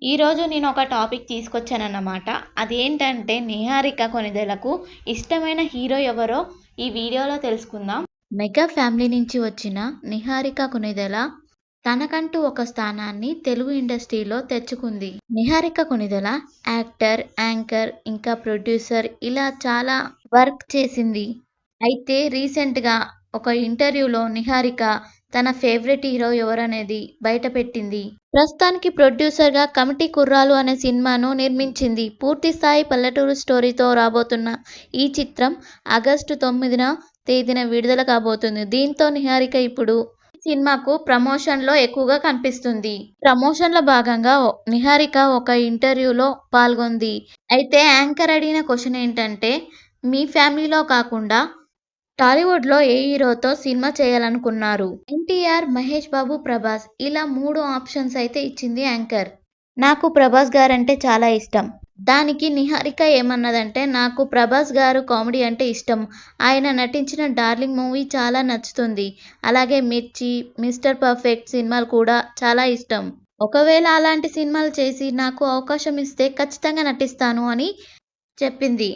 ఈరోజు నేను ఒక టాపిక్ తీసుకొచ్చానన్నమాట. అదేంటంటే 'నిహారిక కొణిదెలకు' ఇష్టమైన హీరో ఎవరో ఈ వీడియోలో తెలుసుకుందాం. మెగా ఫ్యామిలీ నుంచి వచ్చిన నిహారిక కొణిదెల తనకంటూ ఒక స్థానాన్ని తెలుగు ఇండస్ట్రీలో తెచ్చుకుంది. నిహారిక కొణిదెల యాక్టర్, యాంకర్, ఇంకా ప్రొడ్యూసర్ ఇలా చాలా వర్క్ చేసింది. అయితే రీసెంట్‌గా ఒక ఇంటర్వ్యూలో నిహారిక తన ఫేవరెట్ హీరో ఎవరనేది బయటపెట్టింది. ప్రస్తుతానికి ప్రొడ్యూసర్‌గా 'కమిటీ కుర్రాలు' అనే సినిమాను నిర్మించింది. పూర్తిస్థాయి పల్లెటూరు స్టోరీతో రాబోతున్న ఈ చిత్రం ఆగస్టు 9న తేదీన విడుదల కాబోతుంది. దీంతో నిహారిక ఇప్పుడు ఈ సినిమాకు ప్రమోషన్‌లో ఎక్కువగా కనిపిస్తుంది. ప్రమోషన్‌లో భాగంగా నిహారిక ఒక ఇంటర్వ్యూలో పాల్గొంది. అయితే యాంకర్ అడిగిన క్వెషన్ ఏంటంటే, మీ ఫ్యామిలీలో కాకుండా టాలీవుడ్‌లో ఏ హీరోతో సినిమా చేయాలనుకున్నారు? ఎన్టీఆర్, మహేష్ బాబు, ప్రభాస్ ఇలా 3 ఆప్షన్స్ అయితే ఇచ్చింది యాంకర్. నాకు ప్రభాస్ గారంటే చాలా ఇష్టం. దానికి నిహారిక ఏమన్నదంటే, నాకు ప్రభాస్ గారు కామెడీ అంటే ఇష్టం. ఆయన నటించిన 'డార్లింగ్' మూవీ చాలా నచ్చుతుంది. అలాగే 'మిర్చి', 'మిస్టర్ పర్ఫెక్ట్' సినిమాలు కూడా చాలా ఇష్టం. ఒకవేళ అలాంటి సినిమాలు చేసి నాకు అవకాశం ఇస్తే ఖచ్చితంగా నటిస్తాను అని చెప్పింది.